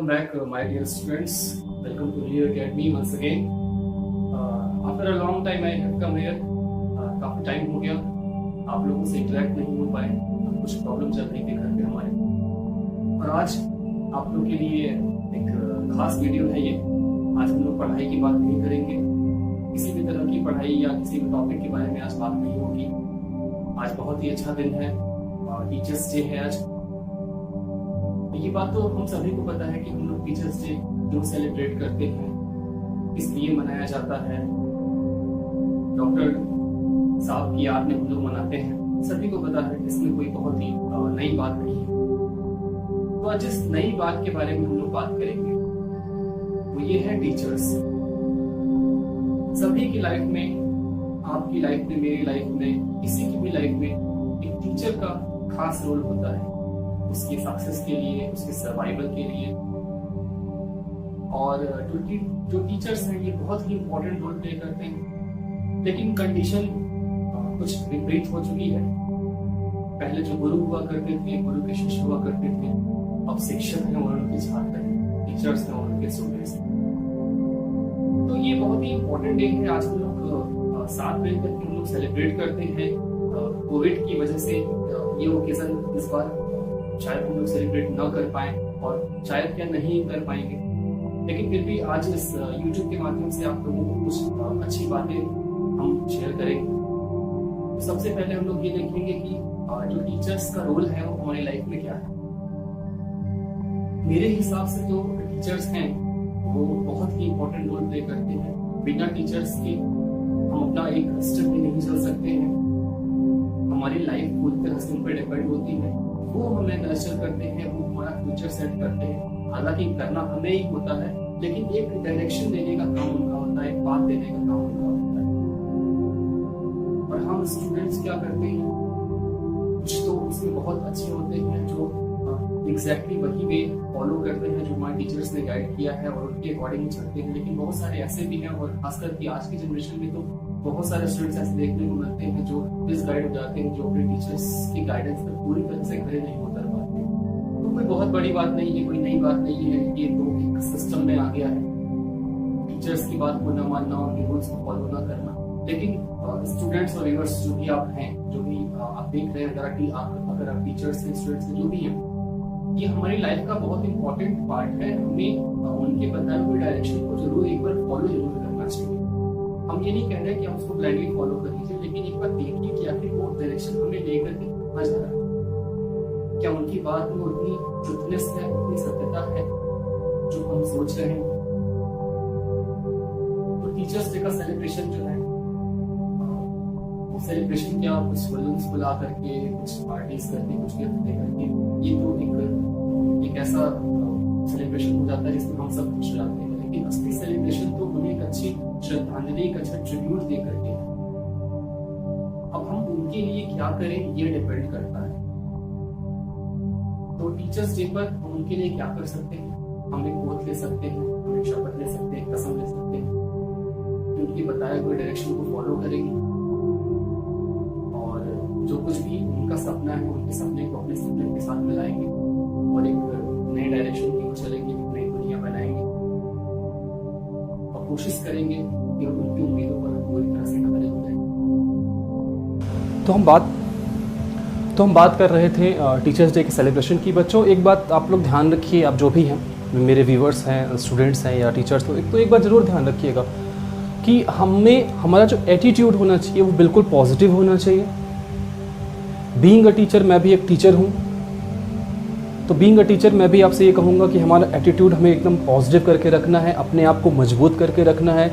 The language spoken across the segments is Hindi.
Welcome back, my dear students. Welcome to Leo Academy once again. After a long time, I have come here. काफी टाइम हो गया, आप लोगों से इंटरेक्ट नहीं हो पाए, कुछ प्रॉब्लम चल रही थी घर पे हमारे। और आज आप लोग के लिए एक खास वीडियो है ये। आज हम लोग पढ़ाई की बात नहीं करेंगे, किसी भी तरह की पढ़ाई या किसी भी टॉपिक के बारे में आज बात नहीं होगी। आज बहुत ही अच्छा दिन है, टीचर्स डे है आज। ये बात तो हम सभी को पता है कि हम लोग टीचर्स डे क्यों सेलिब्रेट करते हैं, किस लिए मनाया जाता है। डॉक्टर साहब की याद में हम लोग मनाते हैं, सभी को पता है, इसमें कोई बहुत ही नई बात नहीं है। तो आज जिस नई बात के बारे में हम लोग बात करेंगे वो ये है टीचर्स। सभी की लाइफ में, आपकी लाइफ में, मेरी लाइफ में, किसी की भी लाइफ में एक टीचर का खास रोल होता है, उसकी सक्सेस के लिए, उसके सर्वाइवल के लिए। और जो टीचर्स हैं ये बहुत ही इंपॉर्टेंट रोल प्ले करते हैं। लेकिन कंडीशन कुछ विपरीत हो चुकी है। पहले जो गुरु हुआ करते थे, गुरु के शिष्य हुआ करते थे, अब शिक्षक हैं और उनके छात्र हैं, टीचर्स हैं और उनके स्टूडेंट्स हैं। तो ये बहुत ही इंपॉर्टेंट डे है। आज हम लोग 7 मई तक हम लोग सेलिब्रेट करते हैं। कोविड की वजह से ये ओकेजन इस बार शायद हम लोग सेलिब्रेट न कर पाए और शायद क्या नहीं कर पाएंगे, लेकिन फिर भी आज इस YouTube के माध्यम से आप लोगों को कुछ अच्छी बातें हम शेयर करेंगे। तो सबसे पहले हम लोग ये देखेंगे कि जो टीचर्स का रोल है वो हमारी लाइफ में क्या है। मेरे हिसाब से जो टीचर्स हैं वो बहुत ही इंपॉर्टेंट रोल प्ले करते हैं। बिना टीचर्स के हम अपना एक स्टेप भी नहीं चल सकते हैं। हमारी लाइफ पूरी तरह से उन पर डिपेंड होती है। वो हमें नर्चर करते हैं, वो हमारा फ्यूचर सेट करते हैं। हालांकि करना हमें ही होता है, लेकिन एक डायरेक्शन देने का काम उनका होता है, एक बात देने का काम उनका होता है। और हम स्टूडेंट्स क्या करते हैं, कुछ तो उसमें बहुत अच्छे होते हैं जो एग्जैक्टली वही वे फॉलो करते हैं जो हमारे टीचर्स ने गाइड किया है और उनके अकॉर्डिंग चलते हैं। लेकिन बहुत सारे ऐसे भी हैं, और खासकर कि आज की जनरेशन में तो बहुत सारे स्टूडेंट्स ऐसे देखने को मिलते हैं जो मिसगाइड हो जाते हैं, जो अपने टीचर्स की गाइडेंस पर पूरी तरह से खड़े नहीं उतर पाते। तो कोई बहुत बड़ी बात नहीं है, कोई नई बात नहीं है, ये तो एक सिस्टम में आ गया है, टीचर्स की बात को न मानना, उनके रूल्स को फॉलो न करना। लेकिन स्टूडेंट्स और व्यूअर्स जो भी आप हैं, जो भी आप देख रहे हैं, अगर आप टीचर्स हैं, स्टूडेंट्स हैं, जो भी हैं, ये हमारी लाइफ का बहुत इंपॉर्टेंट पार्ट है। हमें उनके बताए हुए डायरेक्शन को जरूर एक बार फॉलो जरूर करना चाहिए। हम ये नहीं कह रहे कि हम उसको ब्लाइंडली फॉलो कर लीजिए, लेकिन एक बार देखिए कि आखिर वो डायरेक्शन हमें लेकर के कहाँ जा रहा है। क्या उनकी बात में उतनी ट्रुथनेस है, उतनी सत्यता है जो हम सोच रहे हैं। तो टीचर्स डे का सेलिब्रेशन जो है, वो सेलिब्रेशन क्या कुछ बलून्स बुला करके, कुछ पार्टीज करके, कुछ गिफ्ट दे करके, ये तो एक ऐसा सेलिब्रेशन हो जाता है जिसमें हम सब खुश रहते हैं। लेकिन असली सेलिब्रेशन तो उन्हें एक अच्छी श्रद्धांजलि, एक अच्छा ट्रिब्यूट दे करके। अब हम उनके लिए क्या करें ये डिपेंड करता है। तो टीचर्स डे पर हम उनके लिए क्या कर सकते हैं? हम एक ओथ ले सकते हैं, हम एक शपथ ले सकते हैं, कसम ले सकते हैं, उनके बताए हुए डायरेक्शन को फॉलो करेंगे और जो कुछ भी उनका सपना है, उनके सपने को अपने सपने के साथ मिलाएंगे और एक नए डायरेक्शन की ओर चलेंगे, नई दुनिया बनाएंगे और कोशिश करेंगे कि उनकी उम्मीदों पर पूरी तरह से खरे उतरें। तो हम बात कर रहे थे टीचर्स डे के सेलिब्रेशन की। बच्चों, एक बात आप लोग ध्यान रखिए, आप जो भी हैं, मेरे व्यूवर्स हैं, स्टूडेंट्स हैं या टीचर्स, तो एक बात ज़रूर ध्यान रखिएगा कि हमारा जो एटीट्यूड होना चाहिए वो बिल्कुल पॉजिटिव होना चाहिए। बीइंग अ टीचर, मैं भी एक टीचर हूँ, तो बीइंग अ टीचर मैं भी आपसे ये कहूँगा कि हमारा एटीट्यूड हमें एकदम पॉजिटिव करके रखना है, अपने आप को मजबूत करके रखना है,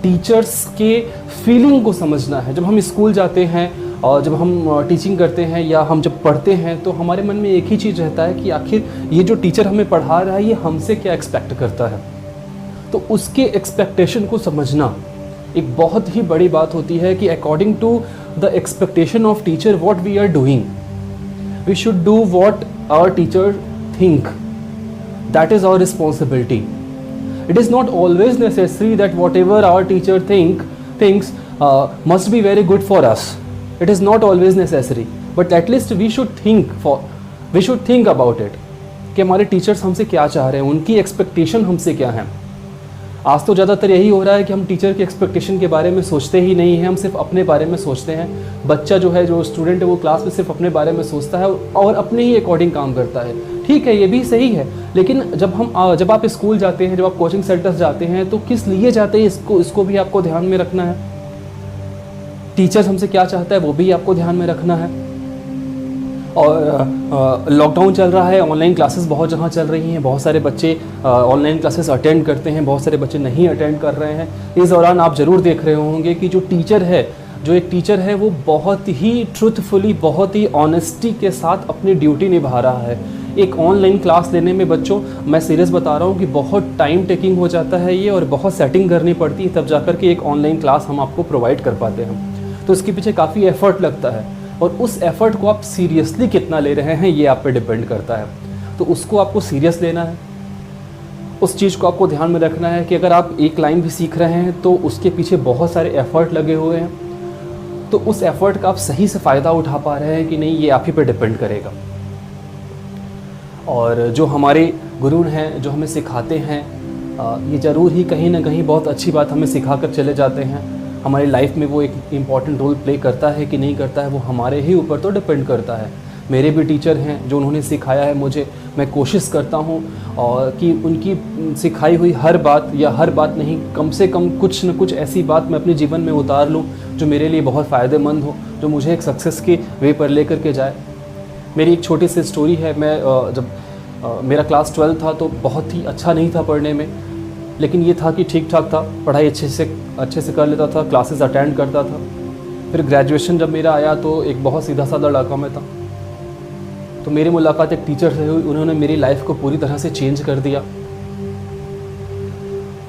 टीचर्स के फीलिंग को समझना है। जब हम स्कूल जाते हैं और जब हम टीचिंग करते हैं या हम जब पढ़ते हैं, तो हमारे मन में एक ही चीज़ रहता है कि आखिर ये जो टीचर हमें पढ़ा रहा है ये हमसे क्या एक्सपेक्ट करता है। तो उसके एक्सपेक्टेशन को समझना एक बहुत ही बड़ी बात होती है कि according to the expectation of teacher what we are doing, we should do what our teacher think, that is our responsibility. It is not always necessary that whatever our teacher thinks must be very good for us. It is not always necessary, but at least we should think about it. कि हमारे टीचर्स हमसे क्या चाह रहे हैं, उनकी एक्सपेक्टेशन हमसे क्या है। आज तो ज़्यादातर यही हो रहा है कि हम टीचर के एक्सपेक्टेशन के बारे में सोचते ही नहीं हैं, हम सिर्फ अपने बारे में सोचते हैं। बच्चा जो है, जो स्टूडेंट है, वो क्लास में सिर्फ अपने बारे में सोचता है और अपने ही अकॉर्डिंग काम करता है। ठीक है, ये भी सही है, लेकिन जब आप स्कूल जाते हैं, जब आप कोचिंग सेंटर्स जाते हैं, तो किस लिए जाते हैं, इसको भी आपको ध्यान में रखना है। टीचर्स हमसे क्या चाहता है वो भी आपको ध्यान में रखना है। और लॉकडाउन चल रहा है, ऑनलाइन क्लासेस बहुत जगह चल रही हैं, बहुत सारे बच्चे ऑनलाइन क्लासेस अटेंड करते हैं, बहुत सारे बच्चे नहीं अटेंड कर रहे हैं। इस दौरान आप ज़रूर देख रहे होंगे कि जो एक टीचर है वो बहुत ही ट्रूथफुली, बहुत ही ऑनेस्टी के साथ अपनी ड्यूटी निभा रहा है। एक ऑनलाइन क्लास लेने में बच्चों, मैं सीरियस बता रहा हूँ कि बहुत टाइम टेकिंग हो जाता है ये, और बहुत सेटिंग करनी पड़ती है, तब जाकर के एक ऑनलाइन क्लास हम आपको प्रोवाइड कर पाते हैं। तो इसके पीछे काफ़ी एफर्ट लगता है, और उस एफर्ट को आप सीरियसली कितना ले रहे हैं ये आप पे डिपेंड करता है। तो उसको आपको सीरियस लेना है, उस चीज़ को आपको ध्यान में रखना है कि अगर आप एक लाइन भी सीख रहे हैं तो उसके पीछे बहुत सारे एफर्ट लगे हुए हैं, तो उस एफर्ट का आप सही से फ़ायदा उठा पा रहे हैं कि नहीं, ये आप ही पे डिपेंड करेगा। और जो हमारे गुरु हैं, जो हमें सिखाते हैं, ये ज़रूर ही कहीं ना कहीं बहुत अच्छी बात हमें सिखा कर चले जाते हैं। हमारी लाइफ में वो एक इम्पॉर्टेंट रोल प्ले करता है कि नहीं करता है, वो हमारे ही ऊपर तो डिपेंड करता है। मेरे भी टीचर हैं जो उन्होंने सिखाया है मुझे, मैं कोशिश करता हूँ और कि उनकी सिखाई हुई हर बात, या हर बात नहीं, कम से कम कुछ न कुछ ऐसी बात मैं अपने जीवन में उतार लूँ जो मेरे लिए बहुत फ़ायदेमंद हो, जो मुझे एक सक्सेस के वे पर ले करके जाए। मेरी एक छोटी सी स्टोरी है। मैं जब मेरा क्लास 12 था तो बहुत ही अच्छा नहीं था पढ़ने में, लेकिन ये था कि ठीक ठाक था, पढ़ाई अच्छे से कर लेता था, क्लासेस अटेंड करता था। फिर ग्रेजुएशन जब मेरा आया तो एक बहुत सीधा साधा लड़का मैं था। तो मेरी मुलाकात एक टीचर से हुई, उन्होंने मेरी लाइफ को पूरी तरह से चेंज कर दिया,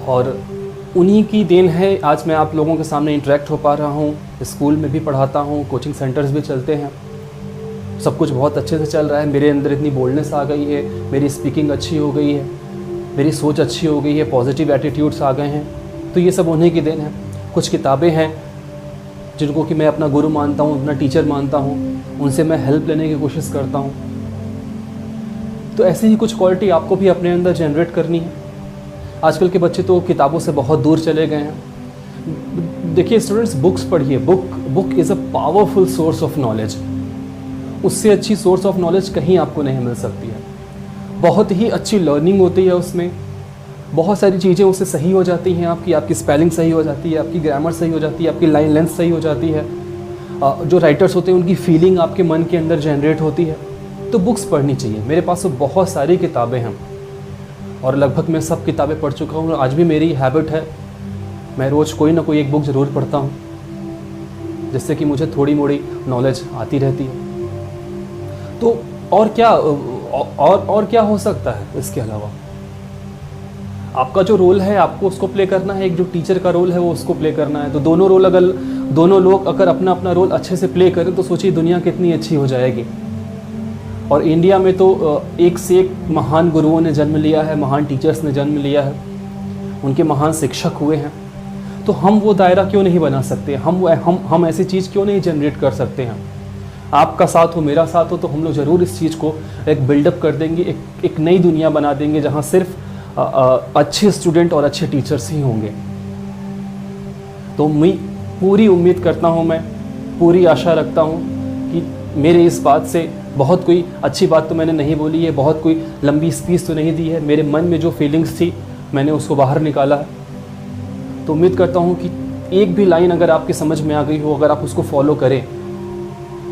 और उन्हीं की देन है आज मैं आप लोगों के सामने इंटरेक्ट हो पा रहा हूँ। स्कूल में भी पढ़ाता हूँ, कोचिंग सेंटर्स भी चलते हैं, सब कुछ बहुत अच्छे से चल रहा है। मेरे अंदर इतनी बोल्डनेस आ गई है, मेरी स्पीकिंग अच्छी हो गई है, मेरी सोच अच्छी हो गई है, पॉजिटिव एटीट्यूड्स आ गए हैं। तो ये सब उन्हीं की देन है। कुछ किताबें हैं जिनको कि मैं अपना गुरु मानता हूँ, अपना टीचर मानता हूँ, उनसे मैं हेल्प लेने की कोशिश करता हूँ। तो ऐसी ही कुछ क्वालिटी आपको भी अपने अंदर जनरेट करनी है। आजकल के बच्चे तो किताबों से बहुत दूर चले गए हैं। देखिए स्टूडेंट्स, बुक्स पढ़िए। Book is a powerful source of knowledge. उससे अच्छी सोर्स ऑफ नॉलेज कहीं आपको नहीं मिल सकती है। बहुत ही अच्छी लर्निंग होती है उसमें, बहुत सारी चीज़ें उससे सही हो जाती हैं। आपकी स्पेलिंग सही हो जाती है, आपकी ग्रामर सही हो जाती है, आपकी लाइन लेंथ सही हो जाती है। जो राइटर्स होते हैं उनकी फीलिंग आपके मन के अंदर जनरेट होती है। तो बुक्स पढ़नी चाहिए। मेरे पास तो बहुत सारी किताबें हैं और लगभग मैं सब किताबें पढ़ चुका हूँ। आज भी मेरी हैबिट है, मैं रोज़ कोई ना कोई एक बुक ज़रूर पढ़ता हूँ, जिससे कि मुझे थोड़ी मोड़ी नॉलेज आती रहती है। तो और क्या हो सकता है इसके अलावा? आपका जो रोल है आपको उसको प्ले करना है, एक जो टीचर का रोल है वो उसको प्ले करना है। तो दोनों लोग अगर अपना अपना रोल अच्छे से प्ले करें तो सोचिए दुनिया कितनी अच्छी हो जाएगी। और इंडिया में तो एक से एक महान गुरुओं ने जन्म लिया है, महान टीचर्स ने जन्म लिया है, उनके महान शिक्षक हुए हैं। तो हम वो दायरा क्यों नहीं बना सकते? हम ऐसी चीज़ क्यों नहीं जनरेट कर सकते हैं? आपका साथ हो, मेरा साथ हो, तो हम लोग ज़रूर इस चीज़ को एक बिल्डअप कर देंगे, एक नई दुनिया बना देंगे जहाँ सिर्फ अच्छे स्टूडेंट और अच्छे टीचर्स ही होंगे। तो मैं पूरी उम्मीद करता हूँ, मैं पूरी आशा रखता हूँ कि मेरे इस बात से बहुत कोई अच्छी बात तो मैंने नहीं बोली है, बहुत कोई लंबी स्पीच तो नहीं दी है। मेरे मन में जो फीलिंग्स थी मैंने उसको बाहर निकाला है। तो उम्मीद करता हूँ कि एक भी लाइन अगर आपके समझ में आ गई हो, अगर आप उसको फॉलो करें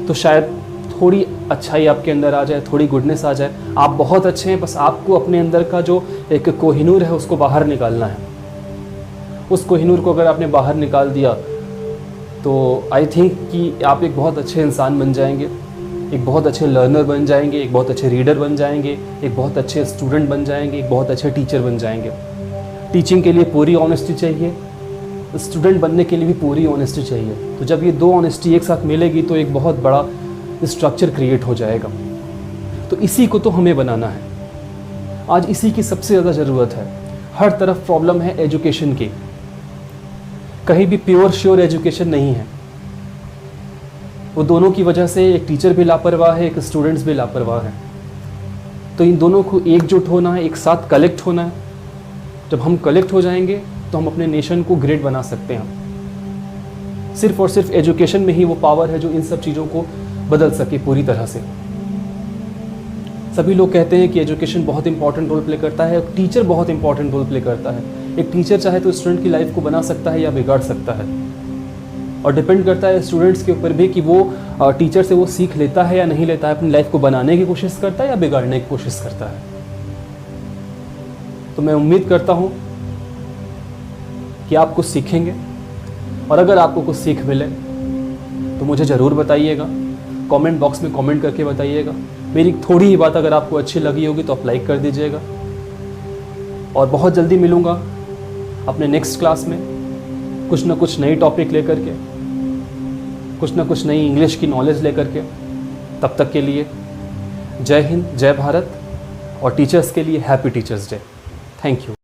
तो शायद थोड़ी अच्छाई आपके अंदर आ जाए, थोड़ी गुडनेस आ जाए। आप बहुत अच्छे हैं, बस आपको अपने अंदर का जो एक कोहिनूर है उसको बाहर निकालना है। उस कोहिनूर को अगर आपने बाहर निकाल दिया तो आई थिंक कि आप एक बहुत अच्छे इंसान बन जाएंगे, एक बहुत अच्छे लर्नर बन जाएंगे, एक बहुत अच्छे रीडर बन जाएंगे, एक बहुत अच्छे स्टूडेंट बन जाएंगे, एक बहुत अच्छे टीचर बन जाएंगे। टीचिंग के लिए पूरी ऑनेस्टी चाहिए, स्टूडेंट बनने के लिए भी पूरी ऑनेस्टी चाहिए। तो जब ये दो ऑनेस्टी एक साथ मिलेगी तो एक बहुत बड़ा स्ट्रक्चर क्रिएट हो जाएगा। तो इसी को तो हमें बनाना है। आज इसी की सबसे ज़्यादा ज़रूरत है। हर तरफ प्रॉब्लम है एजुकेशन की, कहीं भी प्योर श्योर एजुकेशन नहीं है। वो दोनों की वजह से एक टीचर भी लापरवाह है, एक स्टूडेंट्स भी लापरवाह है। तो इन दोनों को एकजुट होना है, एक साथ कलेक्ट होना है। जब हम कलेक्ट हो जाएंगे तो हम अपने नेशन को ग्रेट बना सकते हैं। सिर्फ और सिर्फ एजुकेशन में ही वो पावर है जो इन सब चीज़ों को बदल सके पूरी तरह से। सभी लोग कहते हैं कि एजुकेशन बहुत इंपॉर्टेंट रोल प्ले करता है, टीचर बहुत इंपॉर्टेंट रोल प्ले करता है। एक टीचर चाहे तो स्टूडेंट की लाइफ को बना सकता है या बिगाड़ सकता है, और डिपेंड करता है स्टूडेंट्स के ऊपर भी कि वो टीचर से वो सीख लेता है या नहीं लेता है, अपनी लाइफ को बनाने की कोशिश करता है या बिगाड़ने की कोशिश करता है। तो मैं उम्मीद करता हूँ कि आप कुछ सीखेंगे, और अगर आपको कुछ सीख मिले तो मुझे ज़रूर बताइएगा, कमेंट बॉक्स में कमेंट करके बताइएगा। मेरी थोड़ी ही बात अगर आपको अच्छी लगी होगी तो आप लाइक कर दीजिएगा, और बहुत जल्दी मिलूँगा अपने नेक्स्ट क्लास में कुछ ना कुछ नई टॉपिक लेकर के, कुछ ना कुछ नई इंग्लिश की नॉलेज लेकर के। तब तक के लिए जय हिंद, जय भारत, और टीचर्स के लिए happy teachers day. Thank you.